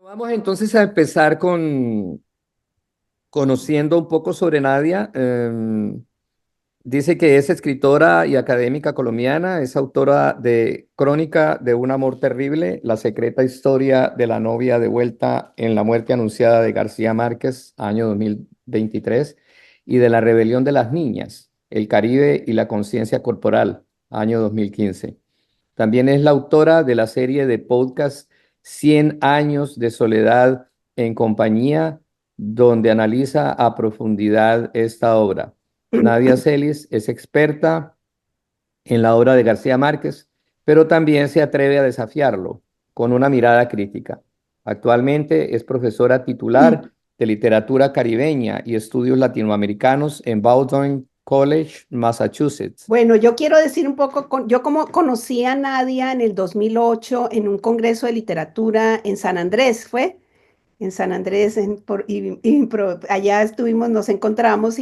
Vamos entonces a empezar con conociendo un poco sobre Nadia. Dice que es escritora y académica colombiana, es autora de Crónica de un amor terrible, la secreta historia de la novia de vuelta en la muerte anunciada de García Márquez, año 2023, y de la rebelión de las niñas, el Caribe y la conciencia corporal, año 2015. También es la autora de la serie de podcast 100 años de soledad en compañía, donde analiza a profundidad esta obra. Nadia Celis es experta en la obra de García Márquez, pero también se atreve a desafiarlo con una mirada crítica. Actualmente es profesora titular de literatura caribeña y estudios latinoamericanos en Bowdoin College, Massachusetts. Bueno, yo quiero decir un poco, yo como conocí a Nadia en el 2008 en un congreso de literatura en San Andrés, ¿fue? En San Andrés, allá estuvimos, nos encontramos,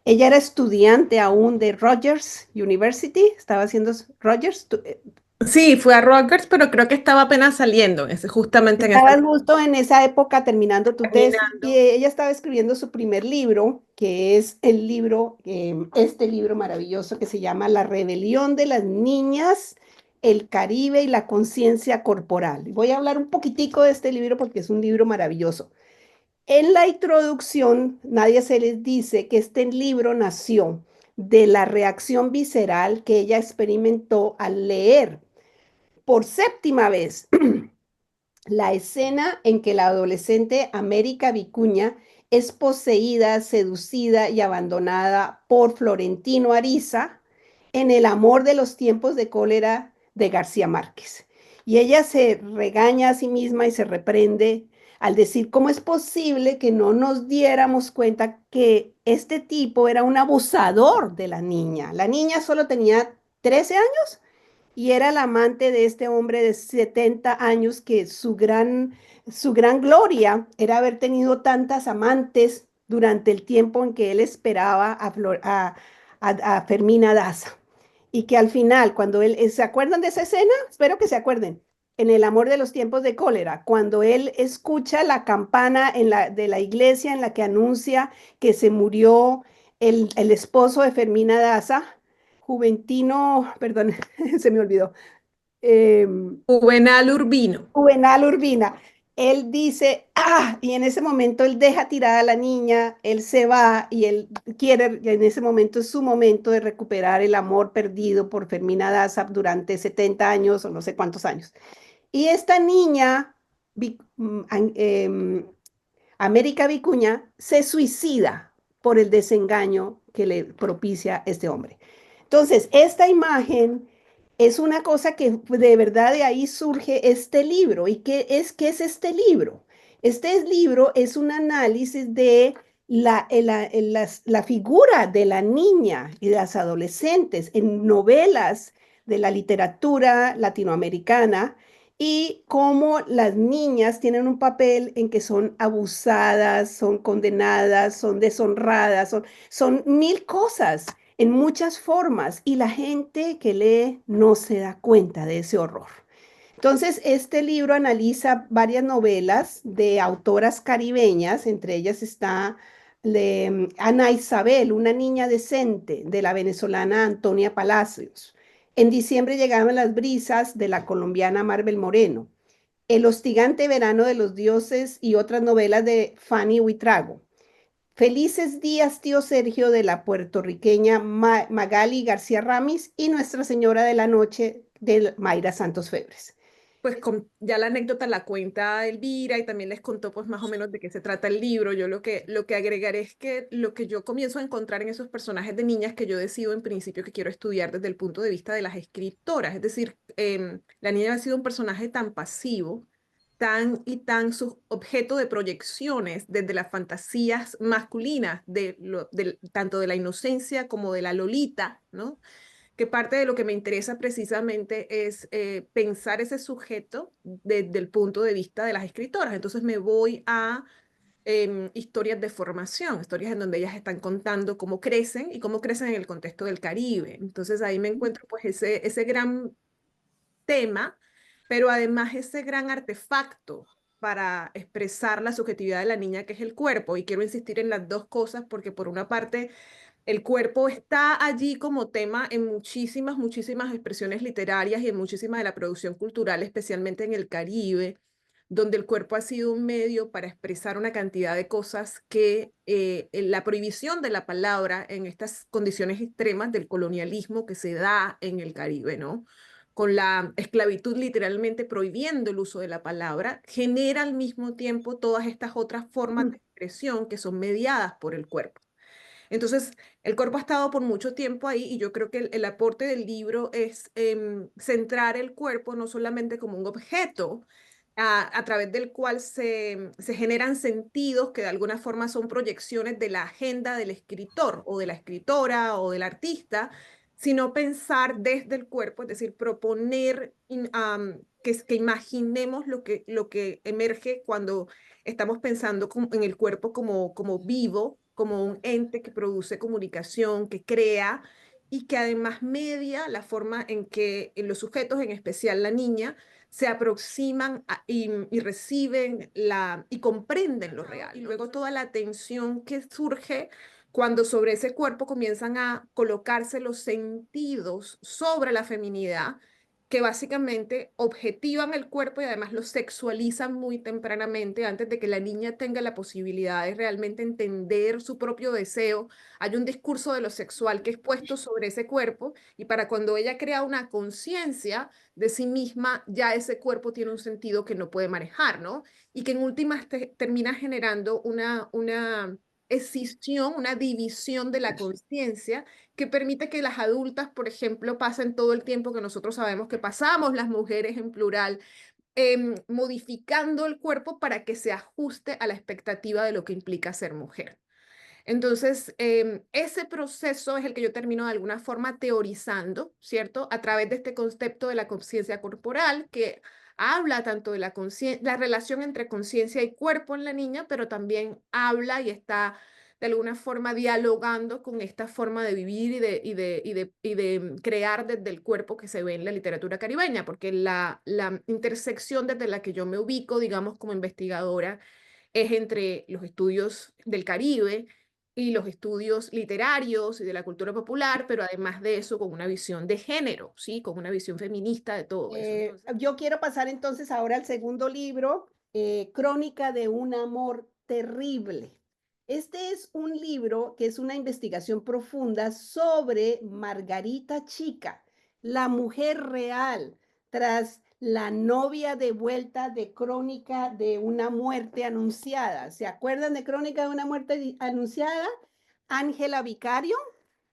ella era estudiante aún de Rogers University, estaba haciendo Rogers, Sí, fue a Rutgers, pero creo que estaba apenas saliendo, justamente en ese estabas justo en esa época terminando tu tesis y terminando. ella estaba escribiendo su primer libro, que es el libro, este libro maravilloso que se llama La rebelión de las niñas, el Caribe y la conciencia corporal. Voy a hablar un poquitico de este libro porque es un libro maravilloso. En la introducción, nadie se les dice que este libro nació de la reacción visceral que ella experimentó al leer por séptima vez la escena en que la adolescente América Vicuña es poseída, seducida y abandonada por Florentino Ariza en El amor de los tiempos de cólera de García Márquez. Y ella se regaña a sí misma y se reprende al decir cómo es posible que no nos diéramos cuenta que este tipo era un abusador de la niña. La niña solo tenía 13 años y era el amante de este hombre de 70 años que su gran gloria era haber tenido tantas amantes durante el tiempo en que él esperaba a Fermina Daza. Y que al final, cuando él, ¿se acuerdan de esa escena? Espero que se acuerden. En El amor de los tiempos de cólera, cuando él escucha la campana de la iglesia en la que anuncia que se murió el esposo de Fermina Daza, Juventino, perdón, se me olvidó, eh, Juvenal Urbino. Juvenal Urbina. Él dice, y en ese momento él deja tirada a la niña, él se va y él quiere, y en ese momento es su momento de recuperar el amor perdido por Fermina Daza durante 70 años o no sé cuántos años. Y esta niña, América Vicuña, se suicida por el desengaño que le propicia este hombre. Entonces, esta imagen es una cosa que de verdad de ahí surge este libro. ¿Y qué es este libro? Este libro es un análisis de la figura de la niña y de las adolescentes en novelas de la literatura latinoamericana y cómo las niñas tienen un papel en que son abusadas, son condenadas, son deshonradas, son mil cosas en muchas formas y la gente que lee no se da cuenta de ese horror. Entonces, este libro analiza varias novelas de autoras caribeñas, entre ellas está Ana Isabel, una niña decente, de la venezolana Antonia Palacios. En diciembre llegaban las brisas de la colombiana Marvel Moreno. El hostigante verano de los dioses y otras novelas de Fanny Huitrago. Felices días, tío Sergio, de la puertorriqueña Magali García Ramis y Nuestra Señora de la Noche de Mayra Santos Febres. Pues ya la anécdota la cuenta Elvira y también les contó pues más o menos de qué se trata el libro. Yo lo que agregaré es que lo que yo comienzo a encontrar en esos personajes de niñas que yo decido en principio que quiero estudiar desde el punto de vista de las escritoras. Es decir, la niña ha sido un personaje tan pasivo, tan su objeto de proyecciones desde las fantasías masculinas, tanto de la inocencia como de la Lolita, ¿no? Que parte de lo que me interesa precisamente es pensar ese sujeto desde el punto de vista de las escritoras. Entonces me voy a historias de formación, historias en donde ellas están contando cómo crecen y cómo crecen en el contexto del Caribe. Entonces ahí me encuentro pues ese gran tema pero además ese gran artefacto para expresar la subjetividad de la niña, que es el cuerpo. Y quiero insistir en las dos cosas, porque por una parte, el cuerpo está allí como tema en muchísimas, muchísimas expresiones literarias y en muchísima de la producción cultural, especialmente en el Caribe, donde el cuerpo ha sido un medio para expresar una cantidad de cosas que la prohibición de la palabra en estas condiciones extremas del colonialismo que se da en el Caribe, ¿no? Con la esclavitud literalmente prohibiendo el uso de la palabra, genera al mismo tiempo todas estas otras formas de expresión que son mediadas por el cuerpo. Entonces, el cuerpo ha estado por mucho tiempo ahí y yo creo que el aporte del libro es centrar el cuerpo no solamente como un objeto a través del cual se generan sentidos que de alguna forma son proyecciones de la agenda del escritor o de la escritora o del artista, sino pensar desde el cuerpo, es decir, proponer que imaginemos lo que emerge cuando estamos pensando en el cuerpo como vivo, como un ente que produce comunicación, que crea y que además media la forma en que los sujetos, en especial la niña, se aproximan y reciben y comprenden lo real. Y luego toda la tensión que surge cuando sobre ese cuerpo comienzan a colocarse los sentidos sobre la feminidad, que básicamente objetivan el cuerpo y además lo sexualizan muy tempranamente antes de que la niña tenga la posibilidad de realmente entender su propio deseo. Hay un discurso de lo sexual que es puesto sobre ese cuerpo y para cuando ella crea una conciencia de sí misma, ya ese cuerpo tiene un sentido que no puede manejar, ¿no? Y que en últimas termina generando una escisión, una división de la conciencia que permite que las adultas, por ejemplo, pasen todo el tiempo que nosotros sabemos que pasamos, las mujeres en plural, modificando el cuerpo para que se ajuste a la expectativa de lo que implica ser mujer. Entonces, ese proceso es el que yo termino de alguna forma teorizando, ¿cierto? A través de este concepto de la conciencia corporal, que habla tanto de la relación entre conciencia y cuerpo en la niña, pero también habla y está de alguna forma dialogando con esta forma de vivir y de crear desde el cuerpo que se ve en la literatura caribeña, porque la intersección desde la que yo me ubico, digamos, como investigadora, es entre los estudios del Caribe y los estudios literarios y de la cultura popular, pero además de eso con una visión de género, ¿sí? Con una visión feminista de todo eso. Entonces, Yo quiero pasar entonces ahora al segundo libro, Crónica de un amor terrible. Este es un libro que es una investigación profunda sobre Margarita Chica, la mujer real, tras la novia de vuelta de Crónica de una muerte anunciada. ¿Se acuerdan de Crónica de una muerte anunciada? Ángela Vicario.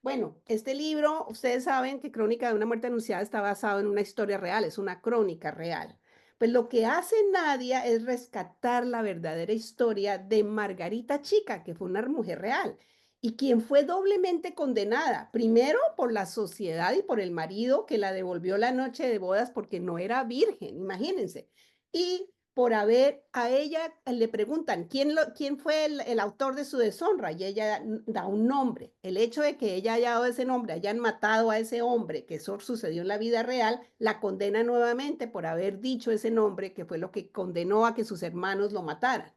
Bueno, este libro, ustedes saben que Crónica de una muerte anunciada está basado en una historia real, es una crónica real. Pues lo que hace Nadia es rescatar la verdadera historia de Margarita Chica, que fue una mujer real, y quien fue doblemente condenada, primero por la sociedad y por el marido que la devolvió la noche de bodas porque no era virgen, imagínense. Y por a ella le preguntan quién fue el autor de su deshonra y ella da un nombre. El hecho de que ella haya dado ese nombre, hayan matado a ese hombre, que eso sucedió en la vida real, la condena nuevamente por haber dicho ese nombre, que fue lo que condenó a que sus hermanos lo mataran.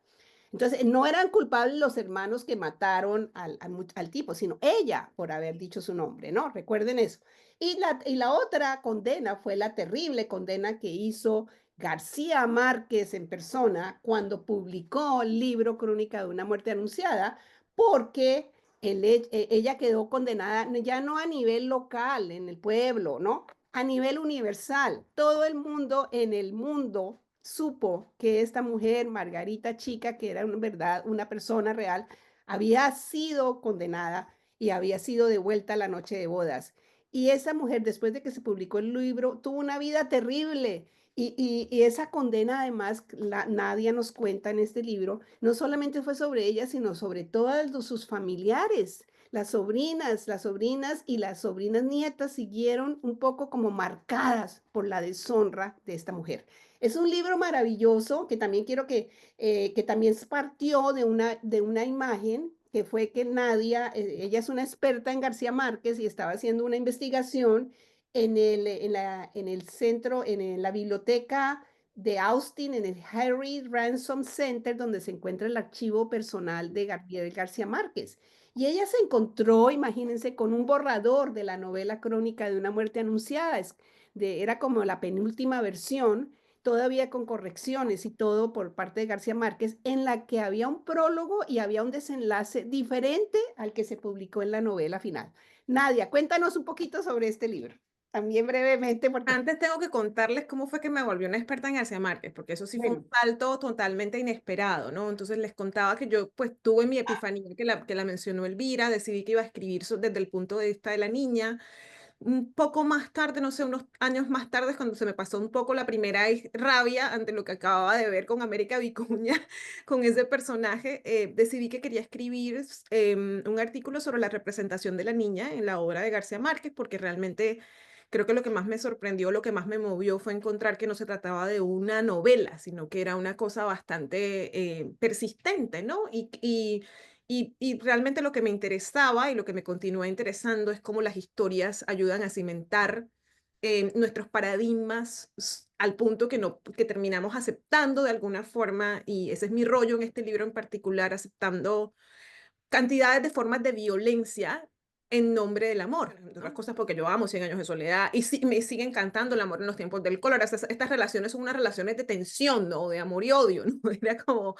Entonces, no eran culpables los hermanos que mataron al tipo, sino ella por haber dicho su nombre, ¿no? Recuerden eso. Y la otra condena fue la terrible condena que hizo García Márquez en persona cuando publicó el libro Crónica de una muerte anunciada, porque ella quedó condenada ya no a nivel local, en el pueblo, ¿no? A nivel universal. Todo el mundo en el mundo supo que esta mujer, Margarita Chica, que era en verdad una persona real, había sido condenada y había sido devuelta a la noche de bodas. Y esa mujer, después de que se publicó el libro, tuvo una vida terrible. Y esa condena, además, nadie nos cuenta en este libro, no solamente fue sobre ella, sino sobre todos sus familiares. Las sobrinas y las sobrinas nietas siguieron un poco como marcadas por la deshonra de esta mujer. Es un libro maravilloso que también quiero que también partió de una imagen que fue que Nadia, ella es una experta en García Márquez y estaba haciendo una investigación en el centro, la biblioteca de Austin, en el Harry Ransom Center, donde se encuentra el archivo personal de Gabriel García Márquez. Y ella se encontró, imagínense, con un borrador de la novela Crónica de una muerte anunciada. Era como la penúltima versión, todavía con correcciones y todo por parte de García Márquez, en la que había un prólogo y había un desenlace diferente al que se publicó en la novela final. Nadia, cuéntanos un poquito sobre este libro. También brevemente, porque, Antes tengo que contarles cómo fue que me volví una experta en García Márquez, porque eso sí fue un bueno, salto totalmente inesperado, ¿no? Entonces les contaba que yo pues tuve mi epifanía que la mencionó Elvira, decidí que iba a escribir desde el punto de vista de la niña. Un poco más tarde, no sé, unos años más tarde, cuando se me pasó un poco la primera rabia ante lo que acababa de ver con América Vicuña, con ese personaje, decidí que quería escribir un artículo sobre la representación de la niña en la obra de García Márquez, porque realmente creo que lo que más me sorprendió, lo que más me movió fue encontrar que no se trataba de una novela, sino que era una cosa bastante persistente, ¿no? Y realmente lo que me interesaba y lo que me continúa interesando es cómo las historias ayudan a cimentar nuestros paradigmas al punto que, no, que terminamos aceptando de alguna forma, y ese es mi rollo en este libro en particular, aceptando cantidades de formas de violencia en nombre del amor. Entre otras cosas porque yo amo Cien años de soledad y sí, me sigue encantando el amor en los tiempos del cólera. Estas relaciones son unas relaciones de tensión, ¿no? De amor y odio, ¿no? Era yo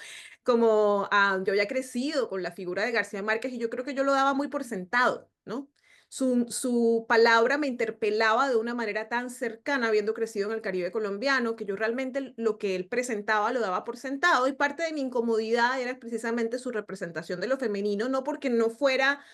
había crecido con la figura de García Márquez y yo creo que yo lo daba muy por sentado, ¿no? Su palabra me interpelaba de una manera tan cercana, habiendo crecido en el Caribe colombiano, que yo realmente lo que él presentaba lo daba por sentado, y parte de mi incomodidad era precisamente su representación de lo femenino, no porque no fuera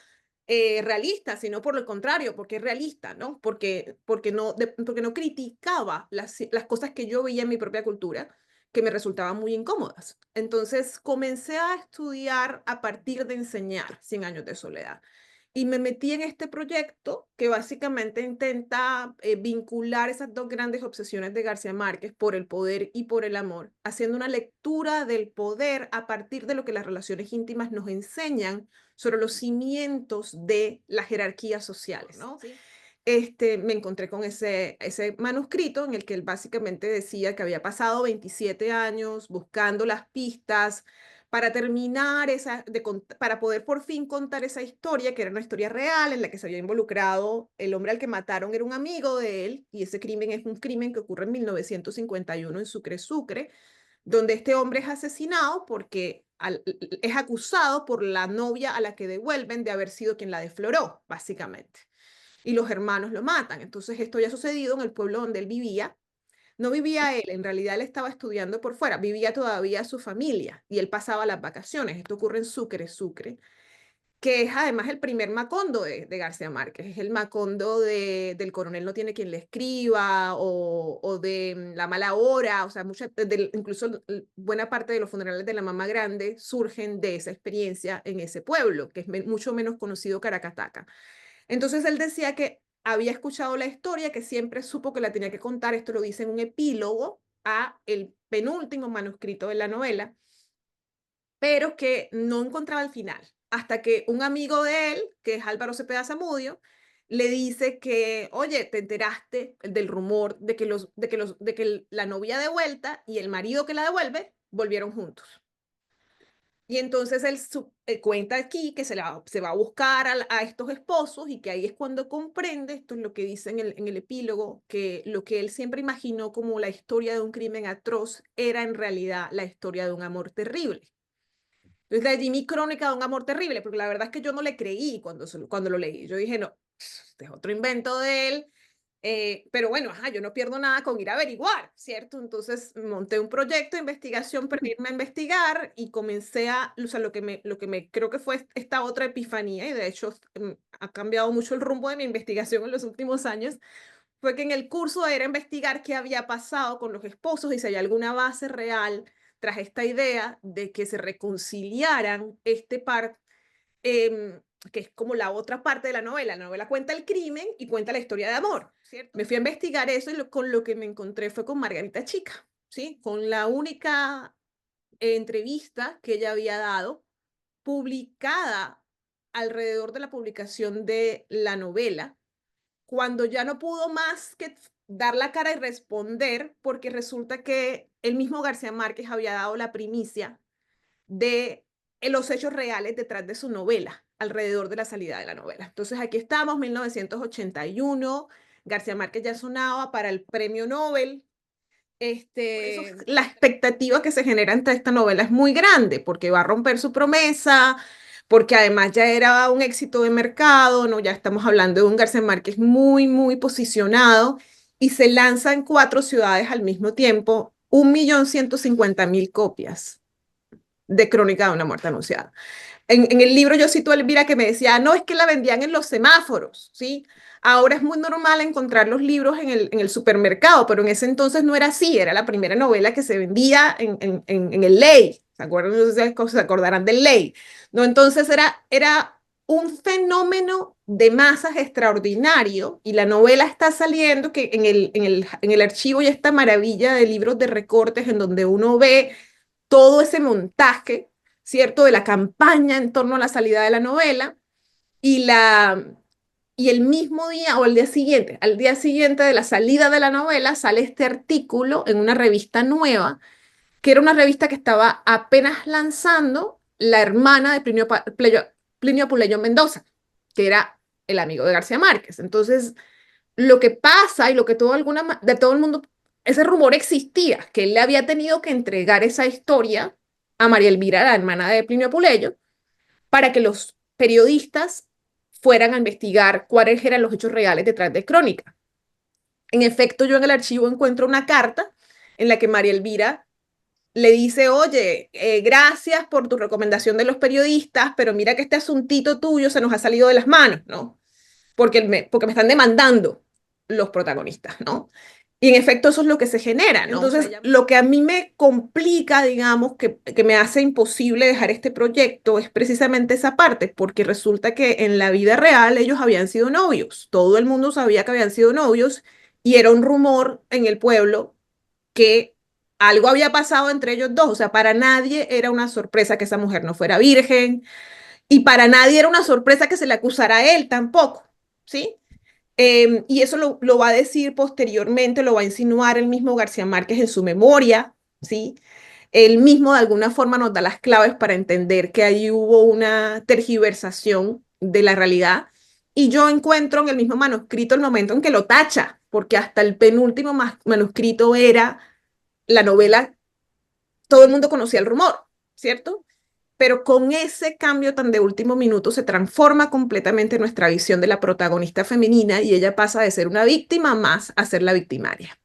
realista, sino por lo contrario, porque es realista, ¿no? Porque no criticaba las cosas que yo veía en mi propia cultura, que me resultaban muy incómodas. Entonces comencé a estudiar a partir de enseñar Cien años de soledad. Y me metí en este proyecto que básicamente intenta vincular esas dos grandes obsesiones de García Márquez por el poder y por el amor, haciendo una lectura del poder a partir de lo que las relaciones íntimas nos enseñan sobre los cimientos de las jerarquías sociales, ¿no? Sí. Me encontré con ese manuscrito en el que él básicamente decía que había pasado 27 años buscando las pistas para terminar para poder por fin contar esa historia, que era una historia real en la que se había involucrado el hombre al que mataron, era un amigo de él, y ese crimen es un crimen que ocurre en 1951 en Sucre, Sucre, donde este hombre es asesinado porque es acusado por la novia a la que devuelven de haber sido quien la defloró, básicamente. Y los hermanos lo matan. Entonces esto ya ha sucedido en el pueblo donde él vivía. No vivía él, en realidad él estaba estudiando por fuera, vivía todavía su familia y él pasaba las vacaciones. Esto ocurre en Sucre, Sucre, que es además el primer Macondo de García Márquez, es el Macondo del coronel no tiene quien le escriba o de La mala hora, o sea, incluso buena parte de los funerales de la mamá grande surgen de esa experiencia en ese pueblo, que es mucho menos conocido Caracataca. Entonces él decía que había escuchado la historia, que siempre supo que la tenía que contar, esto lo dice en un epílogo a el penúltimo manuscrito de la novela, pero que no encontraba el final, hasta que un amigo de él, que es Álvaro Cepeda Zamudio, le dice que, oye, te enteraste del rumor de que la novia de vuelta y el marido que la devuelve volvieron juntos. Y entonces él cuenta aquí que se va a buscar a estos esposos y que ahí es cuando comprende, esto es lo que dice en el epílogo, que lo que él siempre imaginó como la historia de un crimen atroz era en realidad la historia de un amor terrible. Entonces le di mi crónica de un amor terrible, porque la verdad es que yo no le creí cuando lo leí. Yo dije, no, este es otro invento de él. Pero bueno, ajá, yo no pierdo nada con ir a averiguar, ¿cierto? Entonces monté un proyecto de investigación para irme a investigar y comencé o sea, lo que me creo que fue esta otra epifanía, y de hecho ha cambiado mucho el rumbo de mi investigación en los últimos años, fue que en el curso era investigar qué había pasado con los esposos y si hay alguna base real tras esta idea de que se reconciliaran este par, em, que es como la otra parte de la novela. La novela cuenta el crimen y cuenta la historia de amor, ¿cierto? Me fui a investigar eso y con lo que me encontré fue con Margarita Chica, ¿sí? Con la única entrevista que ella había dado, publicada alrededor de la publicación de la novela, cuando ya no pudo más que dar la cara y responder, porque resulta que el mismo García Márquez había dado la primicia de los hechos reales detrás de su novela, alrededor de la salida de la novela. Entonces aquí estamos, 1981, García Márquez ya sonaba para el premio Nobel. La expectativa que se genera ante esta novela es muy grande, porque va a romper su promesa, porque además ya era un éxito de mercado, ¿no? Ya estamos hablando de un García Márquez muy, muy posicionado, y se lanza en 4 ciudades al mismo tiempo, 1.150.000 copias de Crónica de una muerte anunciada. En el libro yo cito a Elvira que me decía, no, es que la vendían en los semáforos, ¿sí? Ahora es muy normal encontrar los libros en el supermercado, pero en ese entonces no era así, era la primera novela que se vendía en el Ley, ¿se acuerdan? No sé si se acordarán del Ley, ¿no? Entonces era un fenómeno de masas extraordinario, y la novela está saliendo, que en el archivo ya esta maravilla de libros de recortes en donde uno ve todo ese montaje, ¿cierto?, de la campaña en torno a la salida de la novela, y el mismo día o el día siguiente, al día siguiente de la salida de la novela, sale este artículo en una revista nueva, que era una revista que estaba apenas lanzando la hermana de Plinio Puleyo Mendoza, que era el amigo de García Márquez. Entonces, lo que pasa y lo que de todo el mundo, ese rumor existía, que él le había tenido que entregar esa historia a María Elvira, la hermana de Plinio Puleyo, para que los periodistas fueran a investigar cuáles eran los hechos reales detrás de Crónica. En efecto, yo en el archivo encuentro una carta en la que María Elvira le dice, oye, gracias por tu recomendación de los periodistas, pero mira que este asuntito tuyo se nos ha salido de las manos, ¿no? Porque me están demandando los protagonistas, ¿no? Y en efecto eso es lo que se genera, ¿no? Entonces, lo que a mí me complica, digamos, que me hace imposible dejar este proyecto es precisamente esa parte, porque resulta que en la vida real ellos habían sido novios, todo el mundo sabía que habían sido novios, y era un rumor en el pueblo que algo había pasado entre ellos dos. O sea, para nadie era una sorpresa que esa mujer no fuera virgen, y para nadie era una sorpresa que se le acusara a él tampoco, ¿sí? Y eso lo va a decir posteriormente, lo va a insinuar el mismo García Márquez en su memoria, ¿sí? Él mismo de alguna forma nos da las claves para entender que allí hubo una tergiversación de la realidad, y yo encuentro en el mismo manuscrito el momento en que lo tacha, porque hasta el penúltimo manuscrito era la novela, todo el mundo conocía el rumor, ¿cierto? Pero con ese cambio tan de último minuto se transforma completamente nuestra visión de la protagonista femenina, y ella pasa de ser una víctima más a ser la victimaria.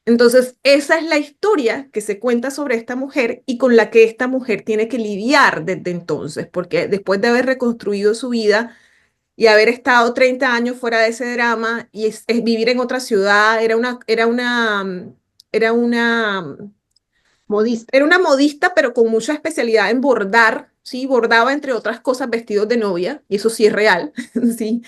Entonces, esa es la historia que se cuenta sobre esta mujer y con la que esta mujer tiene que lidiar desde entonces, porque después de haber reconstruido su vida y haber estado 30 años fuera de ese drama y es vivir en otra ciudad, Modista. era una modista, pero con mucha especialidad en bordar, ¿sí? Bordaba, entre otras cosas, vestidos de novia, y eso sí es real, ¿sí?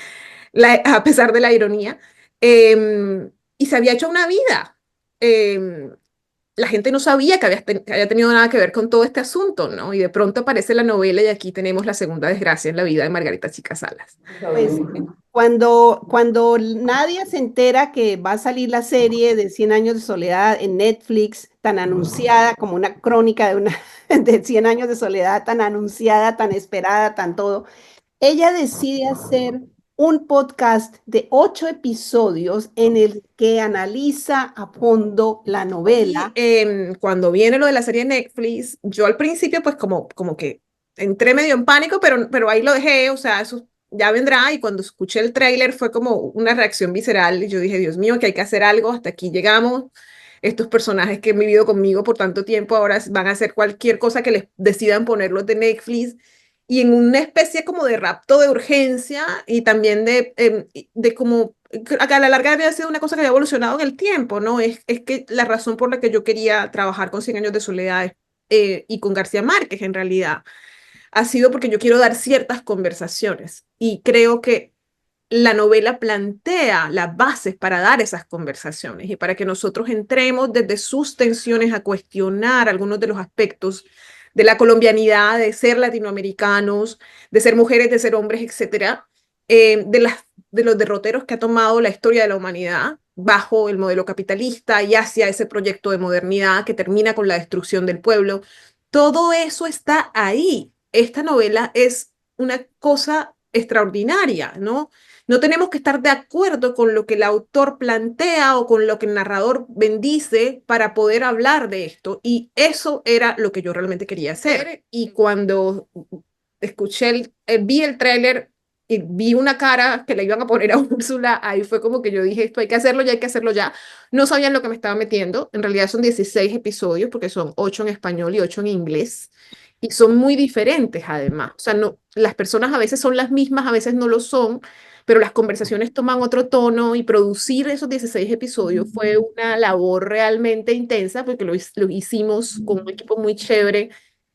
A pesar de la ironía. Y se había hecho una vida. Eh, la gente no sabía que había tenido nada que ver con todo este asunto, ¿no? Y de pronto aparece la novela, y aquí tenemos la segunda desgracia en la vida de Margarita Chica Salas. Pues cuando Nadia se entera que va a salir la serie de 100 años de soledad en Netflix, tan anunciada como una crónica de 100 años de soledad, tan anunciada, tan esperada, tan todo, ella decide hacer un podcast de 8 episodios en el que analiza a fondo la novela. Cuando viene lo de la serie Netflix, yo al principio pues como que entré medio en pánico, pero ahí lo dejé, o sea, eso ya vendrá, y cuando escuché el tráiler fue como una reacción visceral, y yo dije, Dios mío, que hay que hacer algo, hasta aquí llegamos. Estos personajes que han vivido conmigo por tanto tiempo ahora van a hacer cualquier cosa que les decidan ponerlos de Netflix, y en una especie como de rapto de urgencia, y también de como a la larga había sido una cosa que había evolucionado en el tiempo, ¿no? Es que la razón por la que yo quería trabajar con 100 años de soledad y con García Márquez en realidad ha sido porque yo quiero dar ciertas conversaciones, y creo que la novela plantea las bases para dar esas conversaciones y para que nosotros entremos desde sus tensiones a cuestionar algunos de los aspectos de la colombianidad, de ser latinoamericanos, de ser mujeres, de ser hombres, etcétera, de las de los derroteros que ha tomado la historia de la humanidad bajo el modelo capitalista y hacia ese proyecto de modernidad que termina con la destrucción del pueblo. Todo eso está ahí. Esta novela es una cosa extraordinaria, ¿no? No tenemos que estar de acuerdo con lo que el autor plantea o con lo que el narrador bendice para poder hablar de esto. Y eso era lo que yo realmente quería hacer. Y cuando vi el tráiler y vi una cara que le iban a poner a Úrsula, ahí fue como que yo dije, esto hay que hacerlo ya, hay que hacerlo ya. No sabían lo que me estaba metiendo. En realidad son 16 episodios porque son 8 en español y 8 en inglés. Y son muy diferentes además. O sea, no, las personas a veces son las mismas, a veces no lo son, pero las conversaciones toman otro tono y producir esos 16 episodios fue una labor realmente intensa porque lo hicimos con un equipo muy chévere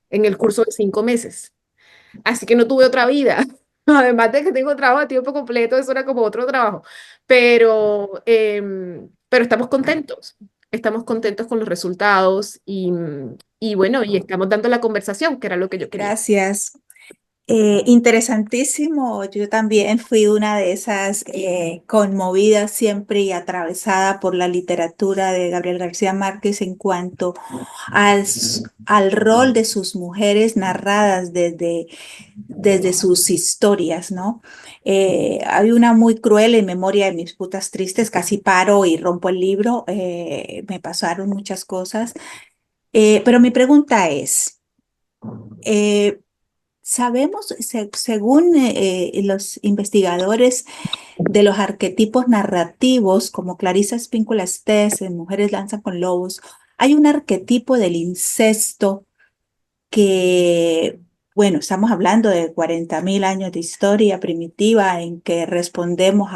en el curso de 5 meses. Así que no tuve otra vida. Además de que tengo trabajo a tiempo completo, eso era como otro trabajo. Pero estamos contentos con los resultados y bueno, y estamos dando la conversación, que era lo que yo quería. Gracias. Interesantísimo. Yo también fui una de esas conmovidas siempre y atravesada por la literatura de Gabriel García Márquez en cuanto al rol de sus mujeres narradas desde sus historias, ¿no? Hay una muy cruel en Memoria de mis putas tristes, casi paro y rompo el libro, me pasaron muchas cosas, pero mi pregunta es, eh, sabemos, según los investigadores de los arquetipos narrativos, como Clarissa Spíncula Estés en Mujeres Lanzan con Lobos, hay un arquetipo del incesto que, bueno, estamos hablando de 40.000 años de historia primitiva en que respondemos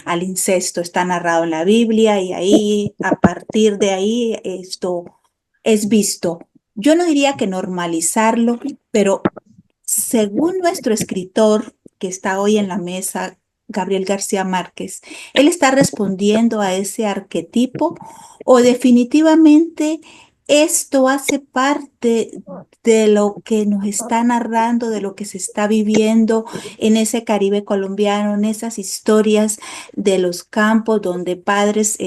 al incesto. Está narrado en la Biblia y ahí, a partir de ahí, esto es visto. Yo no diría que normalizarlo, pero según nuestro escritor que está hoy en la mesa, Gabriel García Márquez, ¿él está respondiendo a ese arquetipo o definitivamente esto hace parte de lo que nos está narrando, de lo que se está viviendo en ese Caribe colombiano, en esas historias de los campos donde padres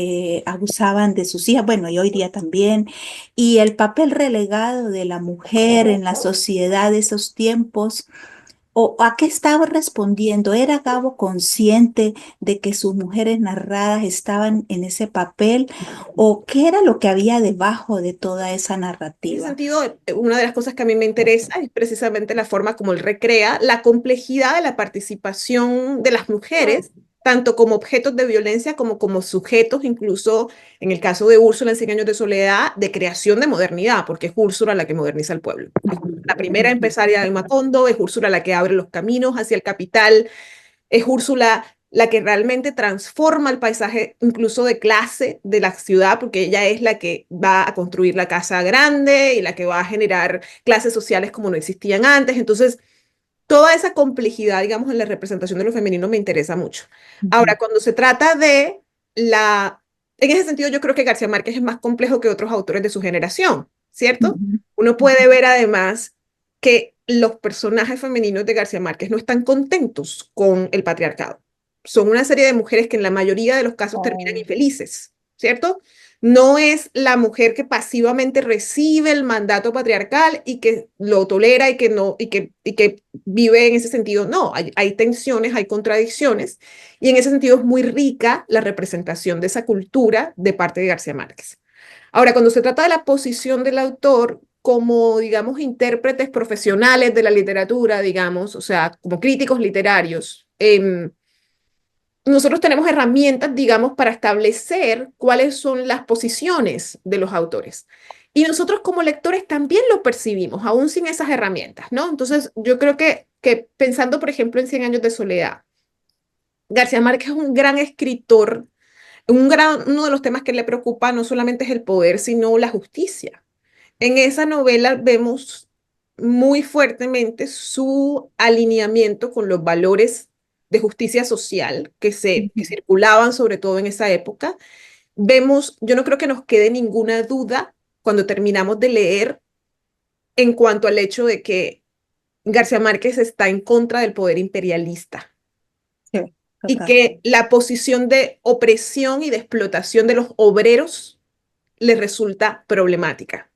abusaban de sus hijas, bueno, y hoy día también, y el papel relegado de la mujer en la sociedad de esos tiempos? ¿O a qué estaba respondiendo? ¿Era Gabo consciente de que sus mujeres narradas estaban en ese papel? ¿O qué era lo que había debajo de toda esa En ese narrativa? sentido, una de las cosas que a mí me interesa es precisamente la forma como él recrea la complejidad de la participación de las mujeres, tanto como objetos de violencia como como sujetos, incluso en el caso de Úrsula en Cien años de soledad, de creación de modernidad, porque es Úrsula la que moderniza el pueblo. Es la primera empresaria de Macondo, es Úrsula la que abre los caminos hacia el capital, es Úrsula la que realmente transforma el paisaje incluso de clase de la ciudad, porque ella es la que va a construir la casa grande y la que va a generar clases sociales como no existían antes. Entonces, toda esa complejidad, digamos, en la representación de lo femenino me interesa mucho. Ahora, cuando se trata de la... En ese sentido, yo creo que García Márquez es más complejo que otros autores de su generación, ¿cierto? Uno puede ver además que los personajes femeninos de García Márquez no están contentos con el patriarcado. Son una serie de mujeres que en la mayoría de los casos terminan infelices, ¿cierto? No es la mujer que pasivamente recibe el mandato patriarcal y que lo tolera y que no y que vive en ese sentido. No, hay tensiones, hay contradicciones y en ese sentido es muy rica la representación de esa cultura de parte de García Márquez. Ahora, cuando se trata de la posición del autor como, digamos, intérpretes profesionales de la literatura, digamos, o sea, como críticos literarios, nosotros tenemos herramientas, digamos, para establecer cuáles son las posiciones de los autores. Y nosotros como lectores también lo percibimos, aún sin esas herramientas, ¿no? Entonces, yo creo que pensando, por ejemplo, en Cien años de soledad, García Márquez es un gran escritor. Uno de los temas que le preocupa no solamente es el poder, sino la justicia. En esa novela vemos muy fuertemente su alineamiento con los valores de justicia social que circulaban sobre todo en esa época. Vemos, yo no creo que nos quede ninguna duda cuando terminamos de leer en cuanto al hecho de que García Márquez está en contra del poder imperialista. Sí. y Total. que la posición de opresión y de explotación de los obreros les resulta problemática.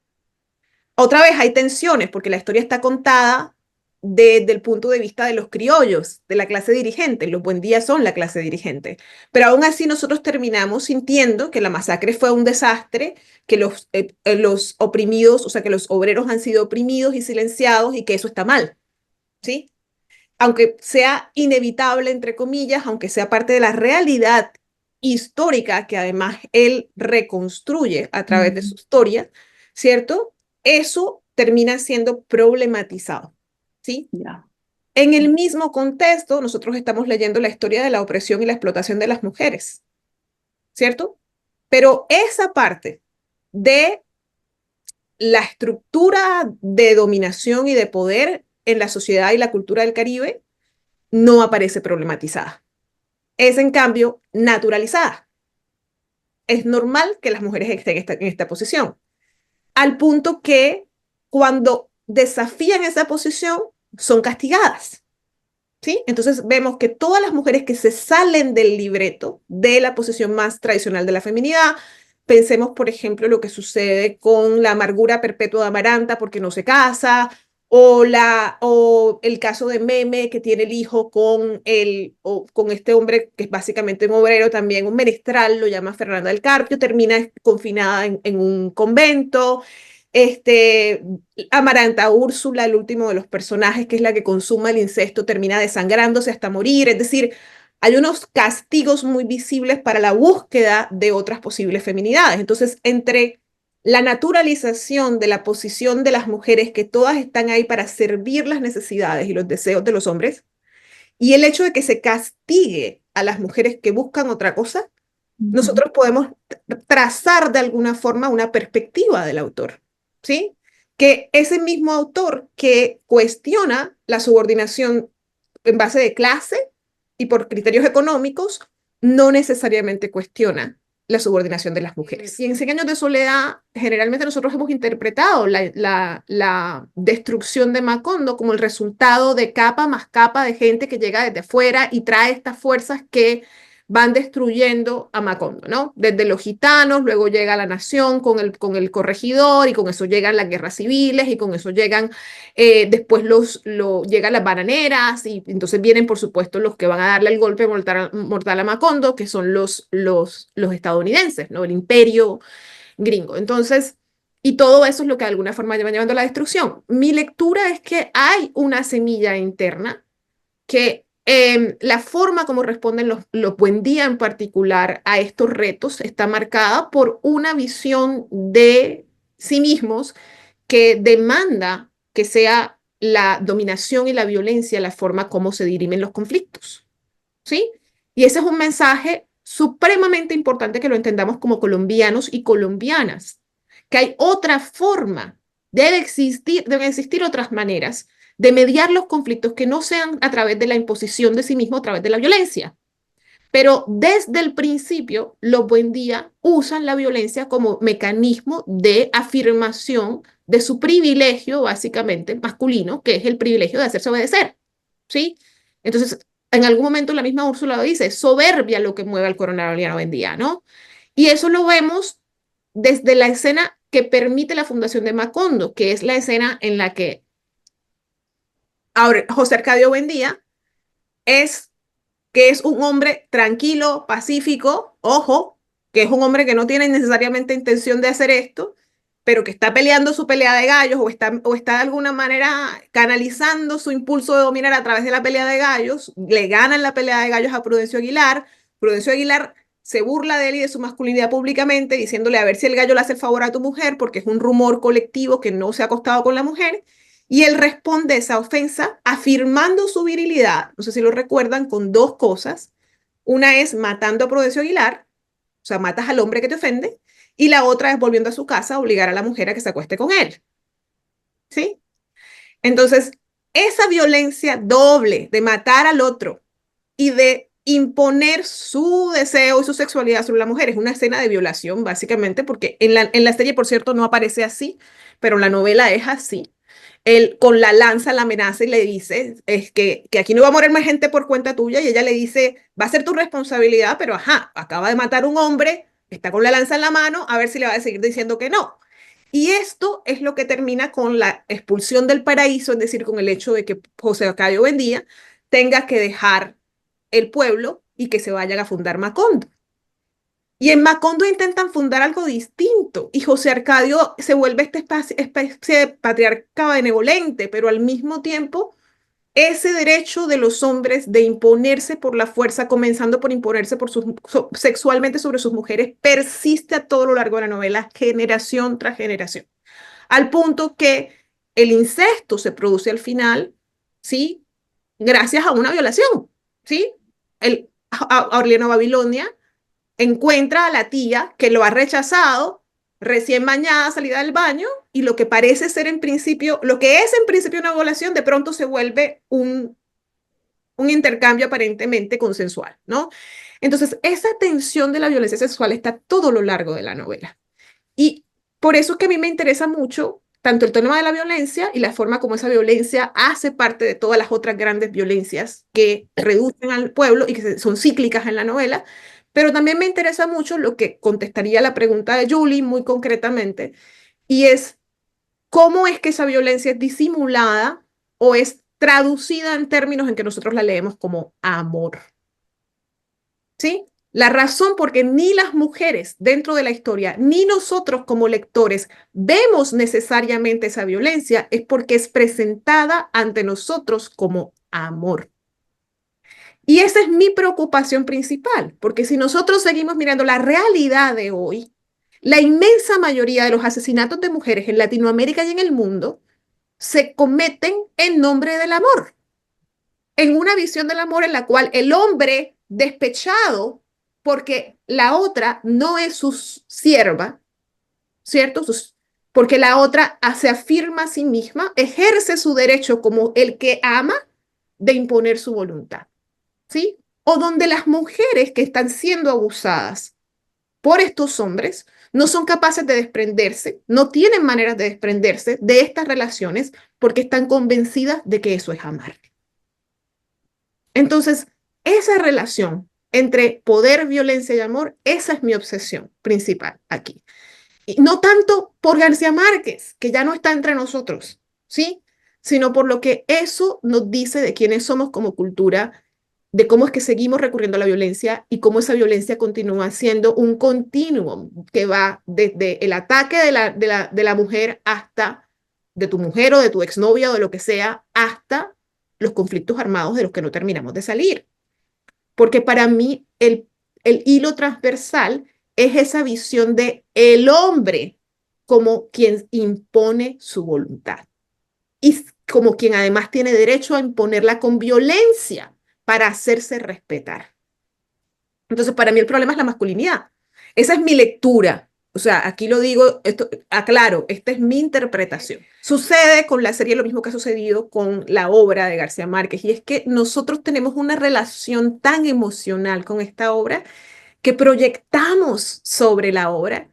Otra vez hay tensiones porque la historia está contada desde el punto de vista de los criollos, de la clase dirigente. Los Buendía son la clase dirigente. Pero aún así nosotros terminamos sintiendo que la masacre fue un desastre, que los oprimidos, o sea, que los obreros han sido oprimidos y silenciados y que eso está mal, ¿sí? Aunque sea inevitable, entre comillas, aunque sea parte de la realidad histórica que además él reconstruye a través de su historia, ¿cierto? Eso termina siendo problematizado, ¿sí? Ya. En el mismo contexto, nosotros estamos leyendo la historia de la opresión y la explotación de las mujeres, ¿cierto? Pero esa parte de la estructura de dominación y de poder en la sociedad y la cultura del Caribe no aparece problematizada. Es, en cambio, naturalizada. Es normal que las mujeres estén en esta posición, al punto que cuando desafían esa posición son castigadas, ¿sí? Entonces vemos que todas las mujeres que se salen del libreto de la posición más tradicional de la feminidad, pensemos, por ejemplo, lo que sucede con la amargura perpetua de Amaranta porque no se casa, o el caso de Meme, que tiene el hijo con este hombre que es básicamente un obrero también, un menestral, lo llama Fernanda del Carpio, termina confinada en un convento. Amaranta Úrsula, el último de los personajes, que es la que consuma el incesto, termina desangrándose hasta morir. Es decir, hay unos castigos muy visibles para la búsqueda de otras posibles feminidades. Entonces, entre la naturalización de la posición de las mujeres, que todas están ahí para servir las necesidades y los deseos de los hombres, y el hecho de que se castigue a las mujeres que buscan otra cosa, nosotros podemos trazar de alguna forma una perspectiva del autor, ¿sí? Que ese mismo autor que cuestiona la subordinación en base de clase y por criterios económicos, no necesariamente cuestiona la subordinación de las mujeres. Y en 100 años de soledad, generalmente nosotros hemos interpretado la destrucción de Macondo como el resultado de capa más capa de gente que llega desde afuera y trae estas fuerzas que van destruyendo a Macondo, ¿no? Desde los gitanos, luego llega la nación con el corregidor, y con eso llegan las guerras civiles, y con eso llegan, después llegan las bananeras, y entonces vienen, por supuesto, los que van a darle el golpe mortal a Macondo, que son los estadounidenses, ¿no? El imperio gringo. Entonces, y todo eso es lo que de alguna forma lleva llevando a la destrucción. Mi lectura es que hay una semilla interna que la forma como responden los Buendía en particular a estos retos está marcada por una visión de sí mismos que demanda que sea la dominación y la violencia la forma como se dirimen los conflictos, ¿sí? Y ese es un mensaje supremamente importante que lo entendamos como colombianos y colombianas, que hay otra forma, deben existir otras maneras de mediar los conflictos que no sean a través de la imposición de sí mismo, a través de la violencia. Pero desde el principio, los Buendía usan la violencia como mecanismo de afirmación de su privilegio, básicamente masculino, que es el privilegio de hacerse obedecer, ¿sí? Entonces, en algún momento la misma Úrsula lo dice, es soberbia lo que mueve al coronel Oliano Buendía, ¿no? Y eso lo vemos desde la escena que permite la fundación de Macondo, que es la escena en la que José Arcadio Buendía que es un hombre tranquilo, pacífico, ojo, que es un hombre que no tiene necesariamente intención de hacer esto, pero que está peleando su pelea de gallos o está de alguna manera canalizando su impulso de dominar a través de la pelea de gallos, le ganan la pelea de gallos a Prudencio Aguilar se burla de él y de su masculinidad públicamente, diciéndole a ver si el gallo le hace el favor a tu mujer, porque es un rumor colectivo que no se ha acostado con la mujer, y él responde esa ofensa afirmando su virilidad, no sé si lo recuerdan, con dos cosas. Una es matando a Prudencio Aguilar, o sea, matas al hombre que te ofende, y la otra es volviendo a su casa a obligar a la mujer a que se acueste con él. ¿Sí? Entonces, esa violencia doble de matar al otro y de imponer su deseo y su sexualidad sobre la mujer es una escena de violación, básicamente, porque en la serie, por cierto, no aparece así, pero en la novela es así. él con la lanza la amenaza y le dice, es que aquí no va a morir más gente por cuenta tuya, y ella le dice, va a ser tu responsabilidad, pero ajá, acaba de matar un hombre, está con la lanza en la mano, a ver si le va a seguir diciendo que no. Y esto es lo que termina con la expulsión del paraíso, es decir, con el hecho de que José Arcadio Buendía tenga que dejar el pueblo y que se vayan a fundar Macondo. Y en Macondo intentan fundar algo distinto y José Arcadio se vuelve esta especie de patriarca benevolente, pero al mismo tiempo ese derecho de los hombres de imponerse por la fuerza, comenzando por imponerse sexualmente sobre sus mujeres, persiste a todo lo largo de la novela, generación tras generación, al punto que el incesto se produce al final, ¿sí? Gracias a una violación, ¿sí? Aureliano Babilonia encuentra a la tía que lo ha rechazado, recién bañada, salida del baño, y lo que parece ser en principio, lo que es en principio una violación, de pronto se vuelve un intercambio aparentemente consensual, ¿no? Entonces, esa tensión de la violencia sexual está a todo lo largo de la novela. Y por eso es que a mí me interesa mucho tanto el tema de la violencia y la forma como esa violencia hace parte de todas las otras grandes violencias que reducen al pueblo y que son cíclicas en la novela, pero también me interesa mucho lo que contestaría la pregunta de Julie muy concretamente, y es cómo es que esa violencia es disimulada o es traducida en términos en que nosotros la leemos como amor. ¿Sí? La razón por qué ni las mujeres dentro de la historia, ni nosotros como lectores vemos necesariamente esa violencia es porque es presentada ante nosotros como amor. Y esa es mi preocupación principal, porque si nosotros seguimos mirando la realidad de hoy, la inmensa mayoría de los asesinatos de mujeres en Latinoamérica y en el mundo se cometen en nombre del amor, en una visión del amor en la cual el hombre despechado porque la otra no es su sierva, ¿cierto? Porque la otra se afirma a sí misma, ejerce su derecho como el que ama de imponer su voluntad, ¿sí? O donde las mujeres que están siendo abusadas por estos hombres no son capaces de desprenderse, no tienen maneras de desprenderse de estas relaciones porque están convencidas de que eso es amar. Entonces, esa relación entre poder, violencia y amor, esa es mi obsesión principal aquí. Y no tanto por García Márquez, que ya no está entre nosotros, ¿sí? Sino por lo que eso nos dice de quiénes somos como cultura, de cómo es que seguimos recurriendo a la violencia y cómo esa violencia continúa siendo un continuum que va desde el ataque de la mujer hasta, de tu mujer o de tu exnovia o de lo que sea, hasta los conflictos armados de los que no terminamos de salir. Porque para mí el hilo transversal es esa visión de el hombre como quien impone su voluntad y como quien además tiene derecho a imponerla con violencia para hacerse respetar. Entonces, para mí el problema es la masculinidad. Esa es mi lectura. O sea, aquí lo digo, esto, aclaro, esta es mi interpretación. Sucede con la serie lo mismo que ha sucedido con la obra de García Márquez, y es que nosotros tenemos una relación tan emocional con esta obra que proyectamos sobre la obra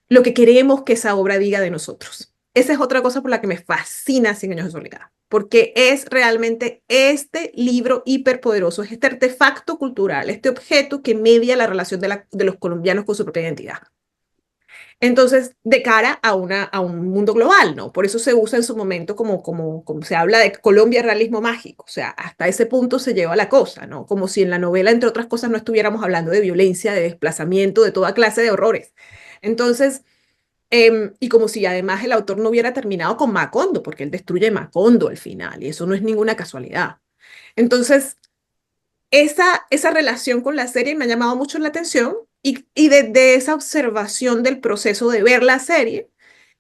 lo que queremos que esa obra diga de nosotros. Esa es otra cosa por la que me fascina Cien años de soledad, porque es realmente este libro hiperpoderoso, es este artefacto cultural, este objeto que media la relación de los colombianos con su propia identidad. Entonces, de cara a un mundo global, ¿no? Por eso se usa en su momento como se habla de Colombia realismo mágico, o sea, hasta ese punto se lleva la cosa, ¿no? Como si en la novela, entre otras cosas, no estuviéramos hablando de violencia, de desplazamiento, de toda clase de horrores. Entonces, y como si además el autor no hubiera terminado con Macondo, porque él destruye Macondo al final, y eso no es ninguna casualidad. Entonces, esa relación con la serie me ha llamado mucho la atención y desde esa observación del proceso de ver la serie,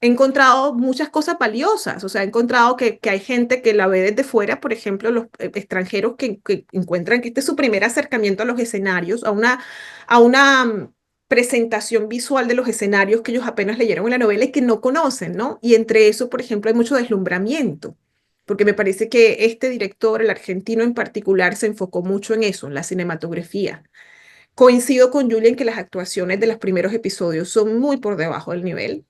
he encontrado muchas cosas valiosas. O sea, he encontrado que hay gente que la ve desde fuera, por ejemplo, los extranjeros que encuentran que este es su primer acercamiento a los escenarios, a una presentación visual de los escenarios que ellos apenas leyeron en la novela y que no conocen, ¿no? Y entre eso, por ejemplo, hay mucho deslumbramiento, porque me parece que este director, el argentino en particular, se enfocó mucho en eso, en la cinematografía. Coincido con Julia en que las actuaciones de los primeros episodios son muy por debajo del nivel.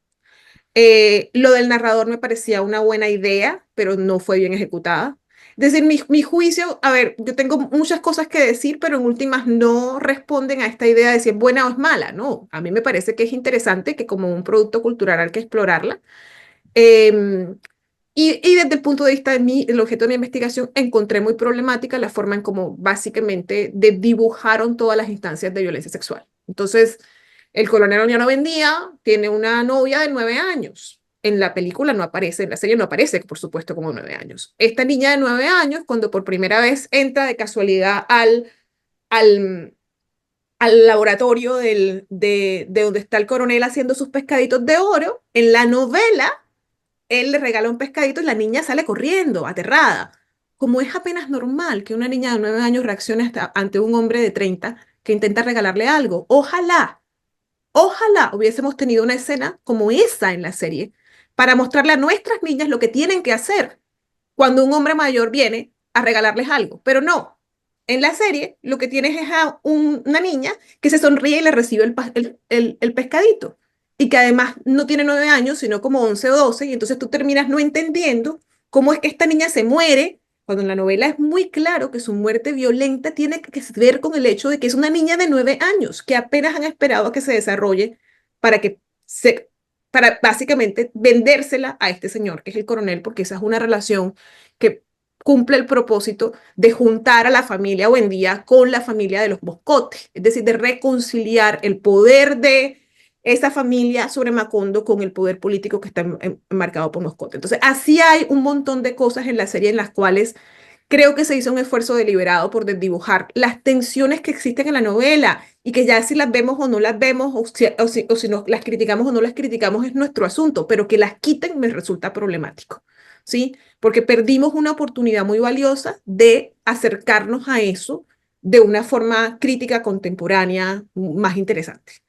Lo del narrador me parecía una buena idea, pero no fue bien ejecutada. Es decir, mi juicio, a ver, yo tengo muchas cosas que decir, pero en últimas no responden a esta idea de si es buena o es mala, ¿no? A mí me parece que es interesante, que como un producto cultural hay que explorarla. Em, y desde el punto de vista de mí, el objeto de mi investigación, encontré muy problemática la forma en cómo básicamente dibujaron todas las instancias de violencia sexual. Entonces, el coronel ya no vendía, tiene una novia de 9 años. En la película no aparece, en la serie no aparece, por supuesto, como 9 años. Esta niña de 9 años, cuando por primera vez entra de casualidad al, al laboratorio de donde está el coronel haciendo sus pescaditos de oro, en la novela él le regala un pescadito y la niña sale corriendo, aterrada. Como es apenas normal que una niña de 9 años reaccione ante un hombre de 30 que intenta regalarle algo. Ojalá hubiésemos tenido una escena como esa en la serie para mostrarle a nuestras niñas lo que tienen que hacer cuando un hombre mayor viene a regalarles algo. Pero no, en la serie lo que tienes es a una niña que se sonríe y le recibe el pescadito. Y que además no tiene 9 años, sino como 11 o 12, y entonces tú terminas no entendiendo cómo es que esta niña se muere, cuando en la novela es muy claro que su muerte violenta tiene que ver con el hecho de que es una niña de 9 años, que apenas han esperado a que se desarrolle para que para básicamente vendérsela a este señor, que es el coronel, porque esa es una relación que cumple el propósito de juntar a la familia Buendía con la familia de los Boscote, es decir, de reconciliar el poder de esa familia sobre Macondo con el poder político que está enmarcado por Moscote. Entonces, así hay un montón de cosas en la serie en las cuales creo que se hizo un esfuerzo deliberado por desdibujar las tensiones que existen en la novela y que ya si las vemos o no las vemos, o si las criticamos o no las criticamos, es nuestro asunto, pero que las quiten me resulta problemático, ¿sí? Porque perdimos una oportunidad muy valiosa de acercarnos a eso de una forma crítica contemporánea más interesante.